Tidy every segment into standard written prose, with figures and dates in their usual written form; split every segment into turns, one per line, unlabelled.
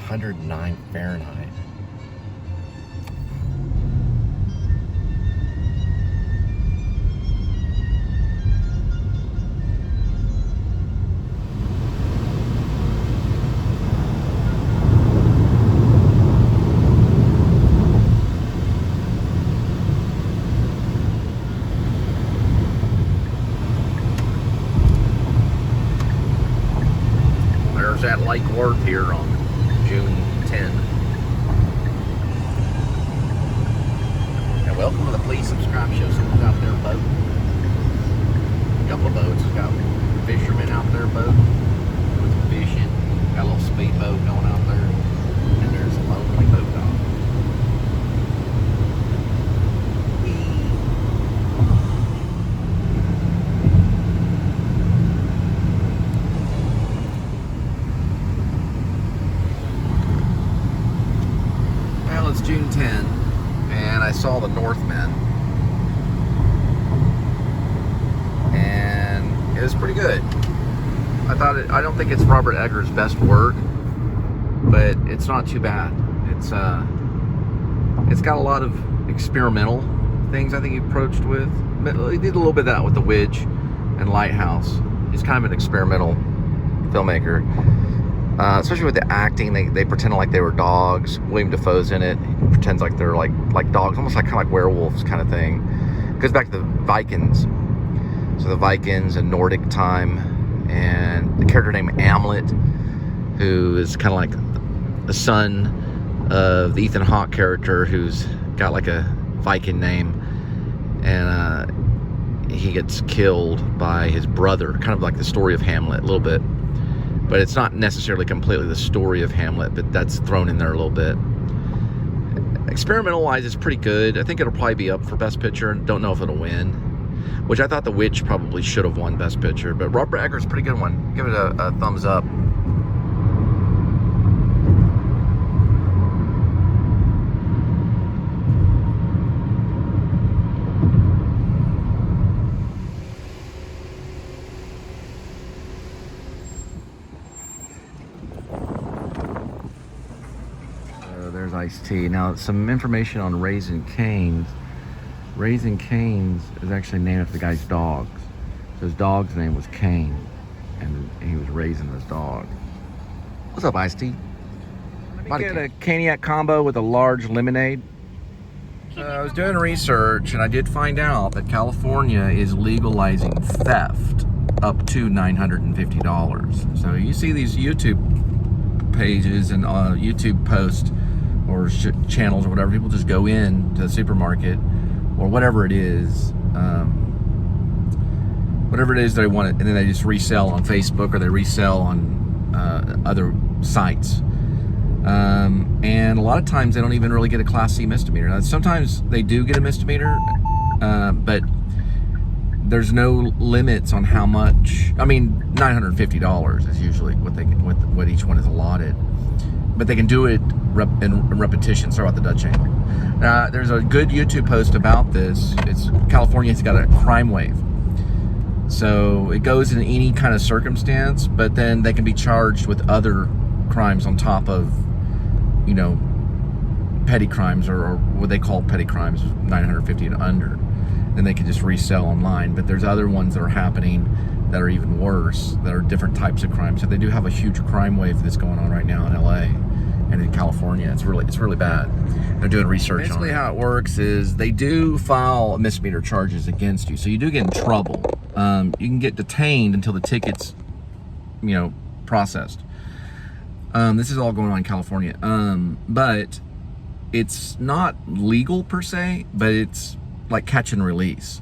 109 Fahrenheit. At Lake Worth here on June 10. And welcome to the Please Subscribe show. Someone's out there boating. A couple of boats. We've got fishermen out there boating, doing some fishing. Got a little speedboat going out there. And there's a lonely boat dog. It's June 10, and I saw The Northman, and it was pretty good. I don't think it's Robert Eggers' best work, but it's not too bad. It's got a lot of experimental things I think he approached with. He did a little bit of that with The Witch and Lighthouse. He's kind of an experimental filmmaker. Especially with the acting, they pretend like they were dogs. William Dafoe's in it. He pretends like they're like dogs, almost like kind of like werewolves kind of thing. Goes back to the Vikings. So the Vikings and Nordic time, and the character named Hamlet, who is kind of like the son of the Ethan Hawke character, who's got like a Viking name, and he gets killed by his brother. Kind of like the story of Hamlet a little bit. But it's not necessarily completely the story of Hamlet, but that's thrown in there a little bit. Experimental-wise, it's pretty good. I think it'll probably be up for Best Picture. Don't know if it'll win, which I thought The Witch probably should have won Best Picture. But Robert Eggers' a pretty good one. Give it a thumbs up. There's iced tea. Now, some information on Raising Cane's. Raising Cane's is actually named after the guy's dogs. So his dog's name was Cane, and he was raising this dog. What's up, iced tea? Let me get a cognac combo with a large lemonade. So I was doing research, and I did find out that California is legalizing theft up to $950. So you see these YouTube pages and YouTube posts or channels or whatever, people just go in to the supermarket or whatever it is they want, and then they just resell on Facebook or they resell on other sites, and a lot of times they don't even really get a Class C misdemeanor. Now, sometimes they do get a misdemeanor, but there's no limits on how much. I mean, $950 is usually what each one is allotted, but they can do it in repetition. Sorry about the Dutch angle. There's a good YouTube post about this. California's got a crime wave, so it goes in any kind of circumstance, but then they can be charged with other crimes on top of, petty crimes or what they call petty crimes, $950 and under. Then they can just resell online. But there's other ones that are happening that are even worse, that are different types of crimes. So they do have a huge crime wave that's going on right now in LA and in California. It's really bad. They're doing research on it. Basically how it works is they do file misdemeanor charges against you. So you do get in trouble. You can get detained until the ticket's, processed. This is all going on in California. But it's not legal per se, but it's like catch and release.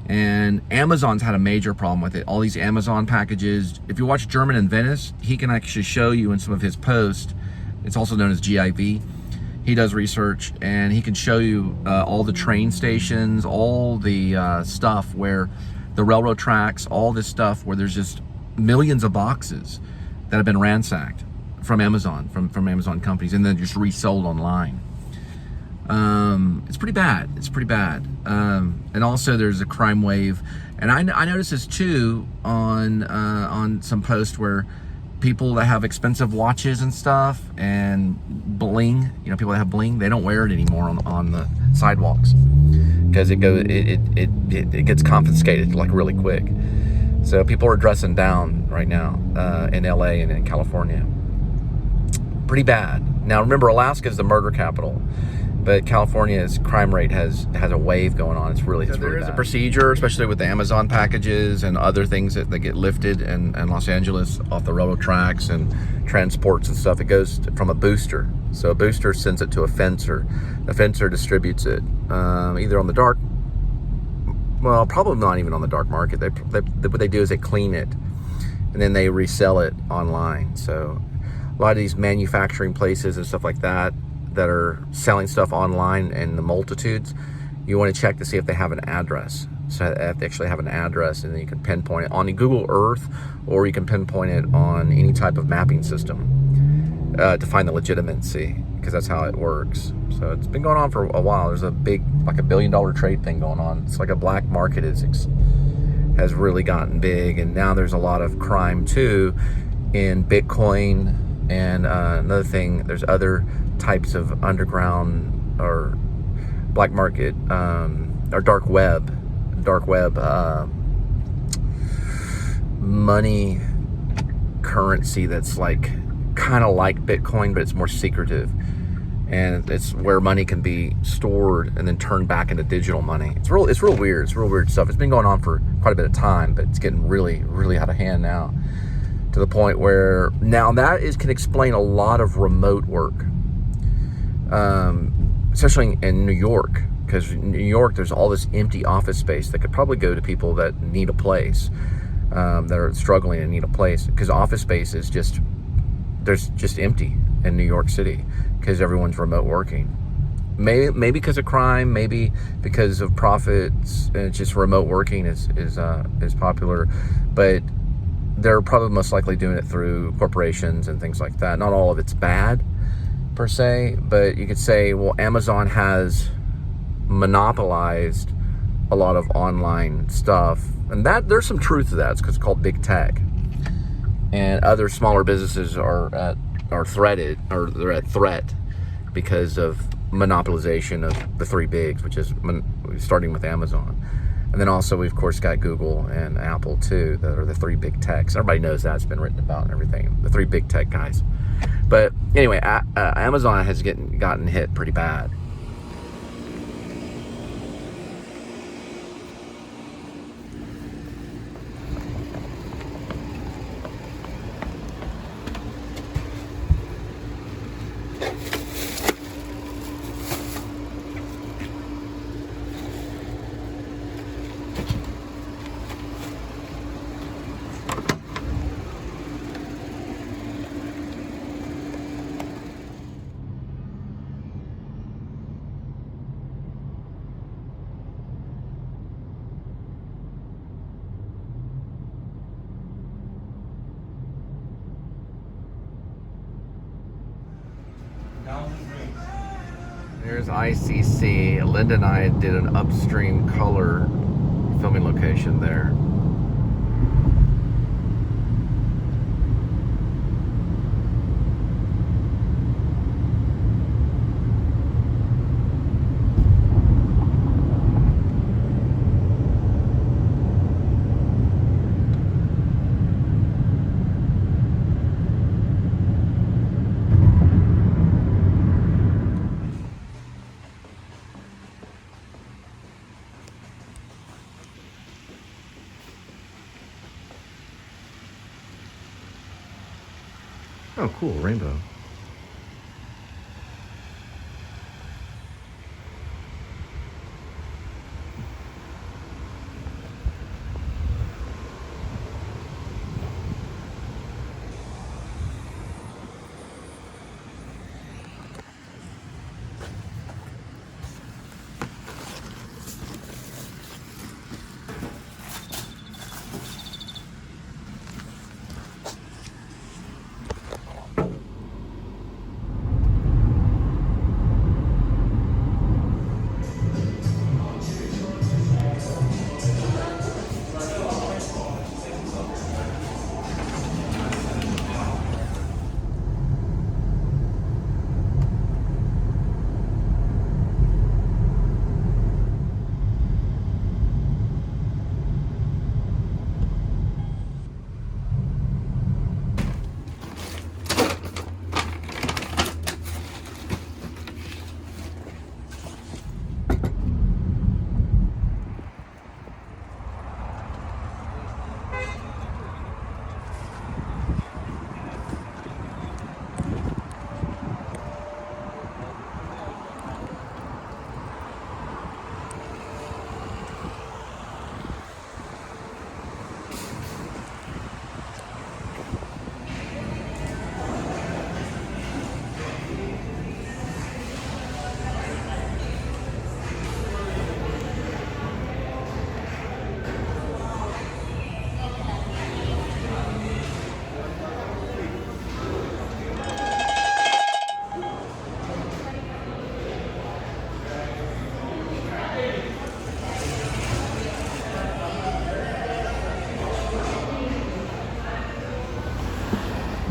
And Amazon's had a major problem with it. All these Amazon packages. If you watch German in Venice, he can actually show you in some of his posts. It's also known as GIV. He does research, and he can show you all the train stations, all the stuff where the railroad tracks, all this stuff where there's just millions of boxes that have been ransacked from Amazon, from Amazon companies, and then just resold online. It's pretty bad. It's pretty bad. And also there's a crime wave, and I noticed this too on some posts where people that have expensive watches and stuff and bling, you know, people that have bling, they don't wear it anymore on the sidewalks because it gets confiscated like really quick. So people are dressing down right now in LA and in California. Pretty bad. Now remember, Alaska is the murder capital, but California's crime rate has a wave going on. It's really there is a procedure, especially with the Amazon packages and other things that get lifted in Los Angeles off the railroad tracks and transports and stuff. It goes from a booster. So a booster sends it to a fencer. The fencer distributes it either on the dark, well, probably not even on the dark market. What they do is they clean it and then they resell it online. So a lot of these manufacturing places and stuff like that are selling stuff online in the multitudes, you want to check to see if they have an address. So if they actually have an address, and then you can pinpoint it on Google Earth, or you can pinpoint it on any type of mapping system to find the legitimacy, because that's how it works. So it's been going on for a while. There's a big, like $1 billion trade thing going on. It's like a black market has really gotten big, and now there's a lot of crime too in Bitcoin. And another thing, there's other types of underground or black market or dark web money currency that's like kind of like Bitcoin, but it's more secretive, and it's where money can be stored and then turned back into digital money. It's real weird. It's real weird stuff. It's been going on for quite a bit of time, but it's getting really, really out of hand now, to the point where now can explain a lot of remote work, especially in New York, because in New York there's all this empty office space that could probably go to people that need a place, that are struggling and need a place, because office space is just empty in New York City because everyone's remote working. Maybe because of crime, maybe because of profits, and it's just remote working is popular, but they're probably most likely doing it through corporations and things like that. Not all of it's bad per se, but you could say, well, Amazon has monopolized a lot of online stuff, and that there's some truth to that. It's because it's called big tech, and other smaller businesses are threatened, or they're at threat because of monopolization of the three bigs, which is starting with Amazon. And then also, we of course got Google and Apple too, that are the three big techs. Everybody knows that. It's been written about and everything. The three big tech guys. But anyway, Amazon has gotten hit pretty bad. There's ICC. Linda and I did an upstream color filming location there. Oh, cool, rainbow.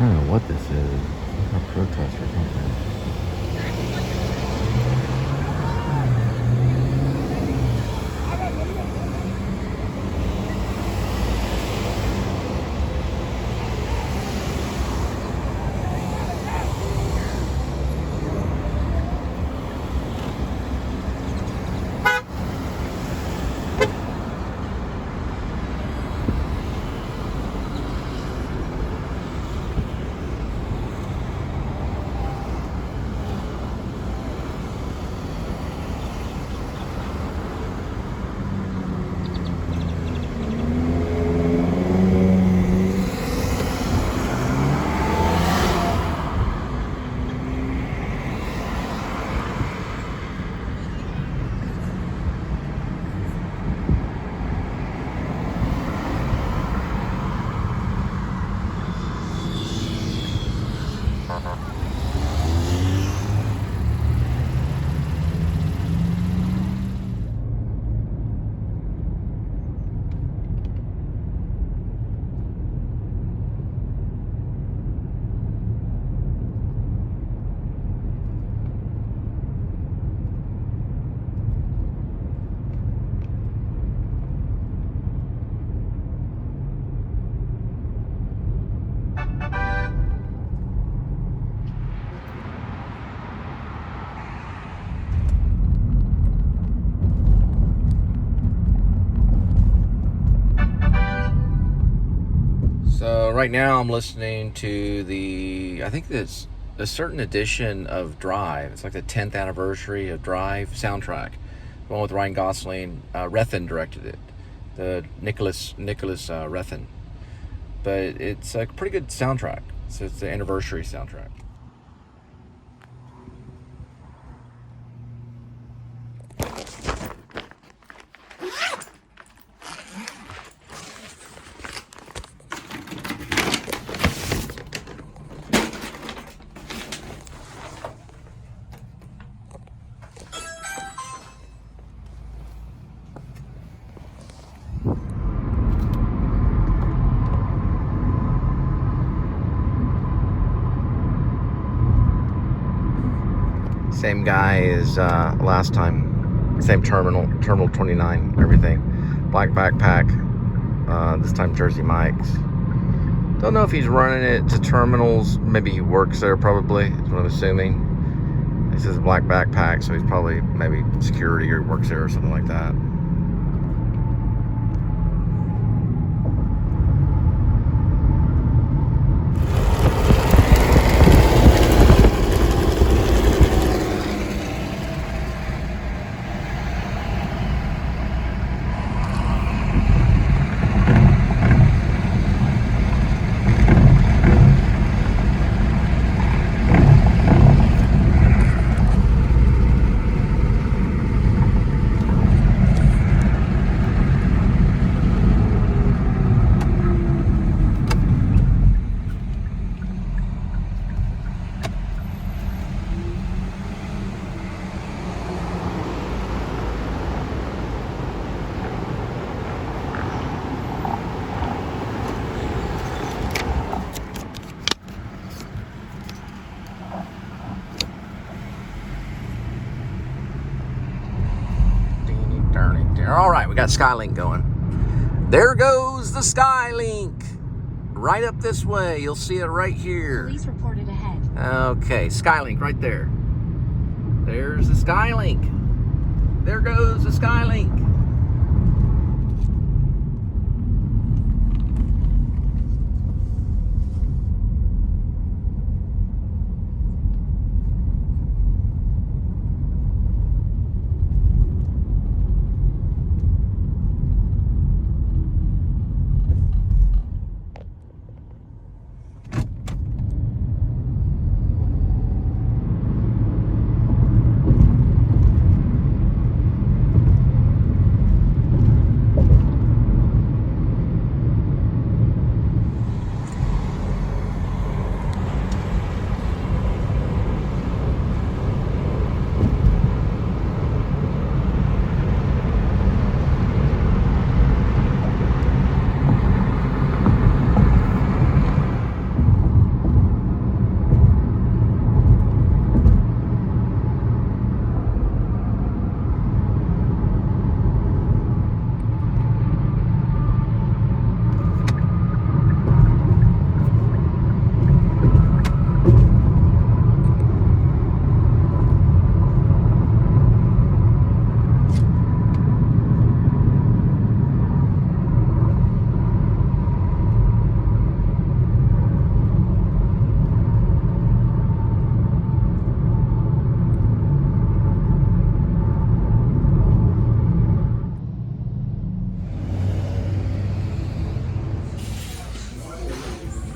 don't know what this is. A protest or something. So right now I'm listening to I think it's a certain edition of Drive. It's like the 10th anniversary of Drive soundtrack. The one with Ryan Gosling. Rethen directed it. The Nicholas Rethen. But it's a pretty good soundtrack. So it's the anniversary soundtrack. Same guy as last time. Same terminal 29, everything. Black backpack. This time Jersey Mike's. Don't know if he's running it to terminals. Maybe he works there, probably. That's what I'm assuming. It says black backpack, so he's probably maybe security or works there or something like that. All right, we got Skylink going. There goes the Skylink. Right up this way. You'll see it right here.
Police reported ahead.
Okay, Skylink right there. There's the Skylink. There goes the Skylink.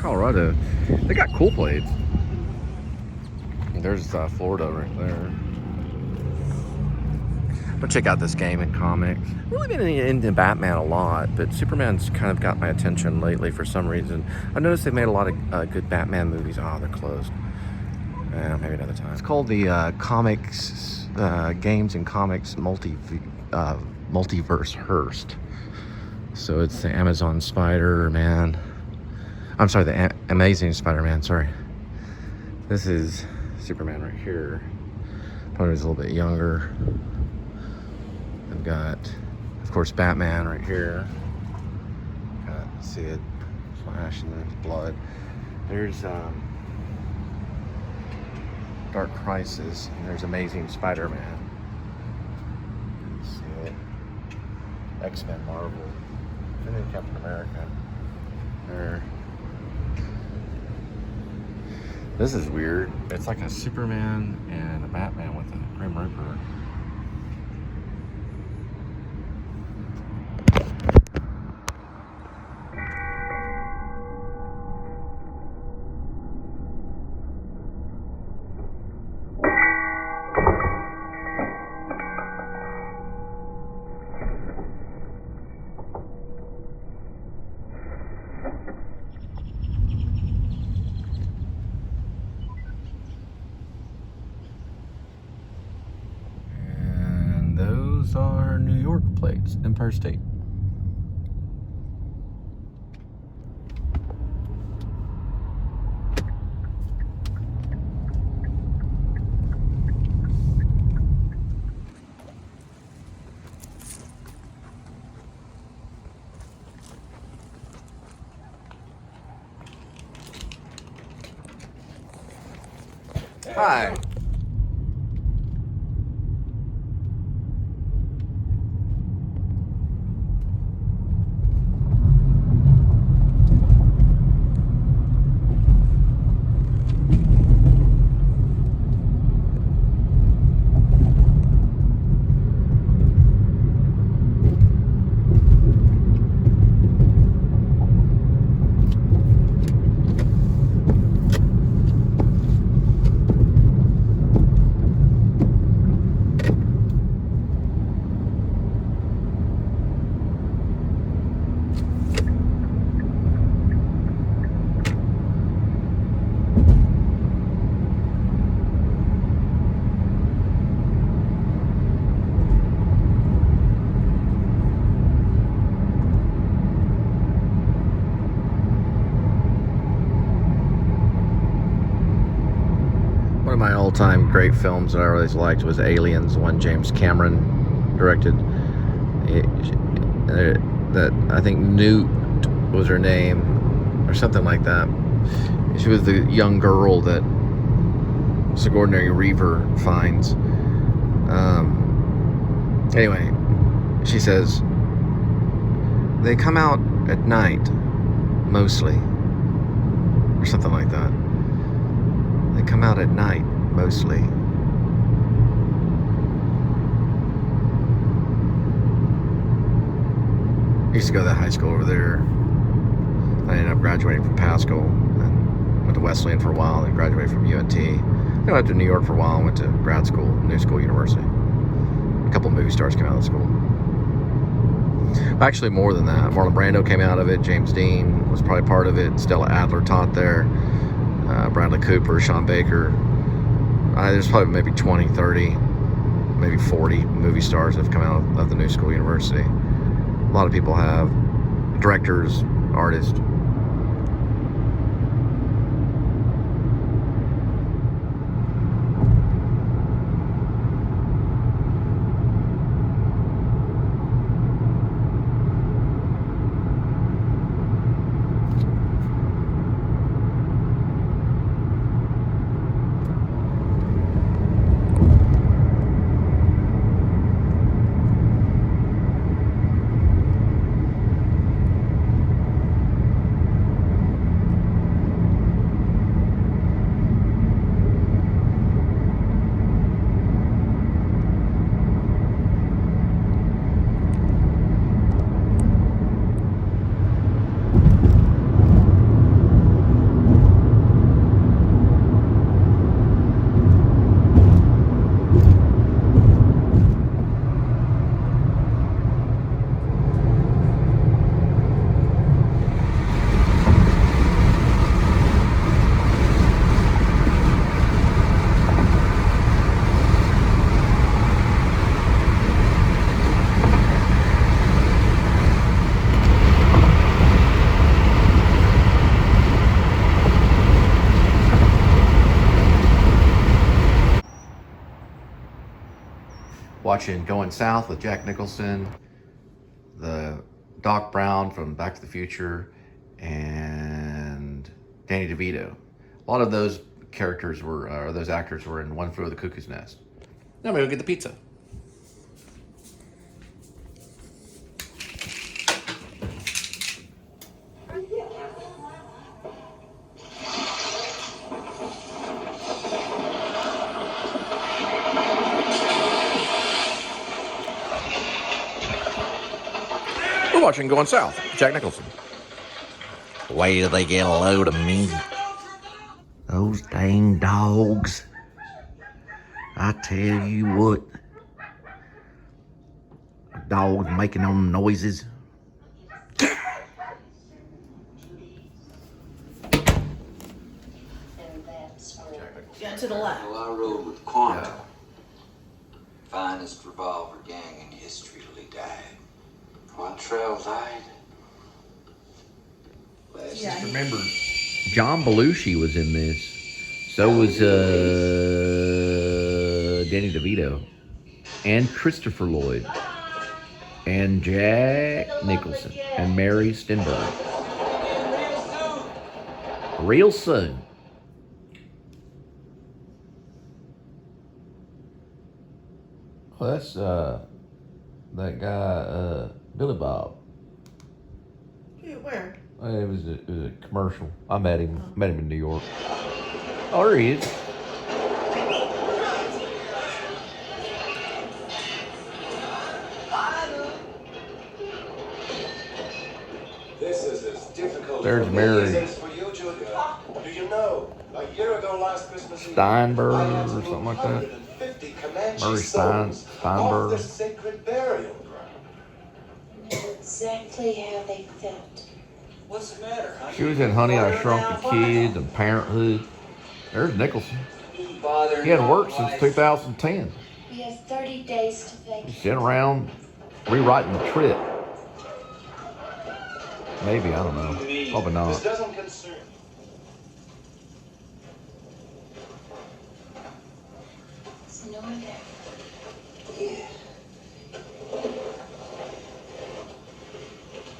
Colorado, they got cool plates. There's Florida right there. But check out this game and comics. I've really been into Batman a lot, but Superman's kind of got my attention lately for some reason. I noticed they've made a lot of good Batman movies. Oh, they're closed. Maybe another time. It's called the Comics, Games and Comics Multiverse Hearst. So it's the Amazon Spider-Man. I'm sorry, the Amazing Spider-Man, sorry. This is Superman right here. Probably he's a little bit younger. I've got, of course, Batman right here. See it flashing, there's blood. There's Dark Crisis, and there's Amazing Spider-Man. See it. X-Men, Marvel, and then Captain America. There. This is weird. It's like a Superman and a Batman with a Grim Reaper. Are New York plates, Empire State. Hi. One of my all-time great films that I always liked was Aliens, one James Cameron directed. That I think Newt was her name, or something like that. She was the young girl that Sigourney Weaver finds. Anyway, she says they come out at night, mostly, or something like that. They come out at night, mostly. I used to go to that high school over there. I ended up graduating from Pascal and went to Wesleyan for a while, then graduated from UNT. Then I went to New York for a while and went to grad school, New School University. A couple movie stars came out of the school. Actually, more than that. Marlon Brando came out of it. James Dean was probably part of it. Stella Adler taught there. Bradley Cooper, Sean Baker. There's probably maybe 20, 30, maybe 40 movie stars that have come out of the New School University. A lot of people have. Directors, artists. watching Going South with Jack Nicholson, the Doc Brown from Back to the Future, and Danny DeVito. A lot of those characters were, or those actors were in One Flew Over the Cuckoo's Nest. Now I'm gonna go get the pizza. We're watching Going South, Jack Nicholson. Wait till they get a load of me. Those dang dogs. I tell you what. Dogs making them noises.
Yeah, to the left.
Well, I rode with Quantum. Finest revolver gang in history till he died. Quantrell died.
Yeah.
Remember, John Belushi was in this. So was Danny DeVito. And Christopher Lloyd. And Jack Nicholson. And Mary Steenburgen. Real soon. Well, that's that guy, Billy Bob.
Where?
It was a commercial. I met him in New York. Oh, there he is.
This is as difficult
There's
for
Mary.
me as it is for you, Julia. Do you know, a year ago last Christmas Eve,
Steinberg
I had
or
to move
something like that.
150 Comanche
Murray
souls
Steinberg.
off the sacred burial ground.
Exactly how they felt.
What's the matter, honey?
She was in Honey, I Shrunk the Kids and Parenthood. There's Nicholson. He hadn't worked since 2010.
We have 30 days to
He's
vacate.
sitting around rewriting the trip. Maybe, I don't know. Probably
This
not.
doesn't concern me.
It's northern.
Yeah.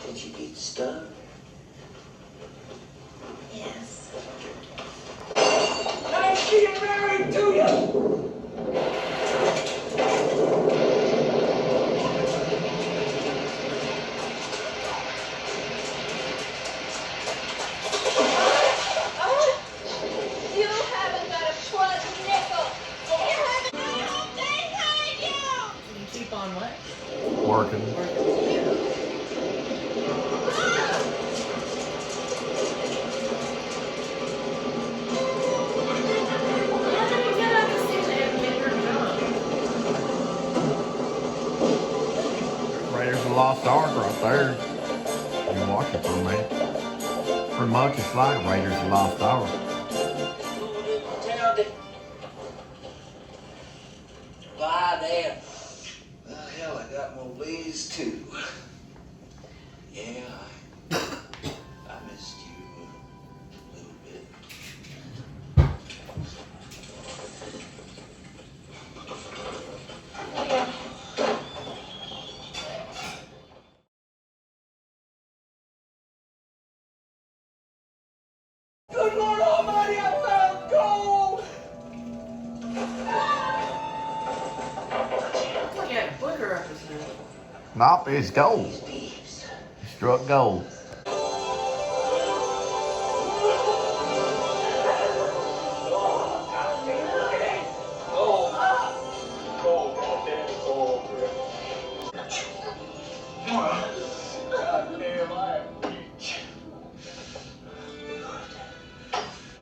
Did you get stuck?
Yes.
Nice being married to you!
You haven't got a plug nickel. You haven't got a thing on you.
You keep on what?
Working.
How did you get out the station and get her job?
Raiders of the Lost Ark right there. You can watch it for a minute. Pretty much it's like Raiders of the Lost Ark.
Bye there. Well, hell, I got more ladies too. Yeah, I missed you a little bit.
Good Lord Almighty, I found gold!
Look at Booker represented.
Nope, it's gold. He struck gold.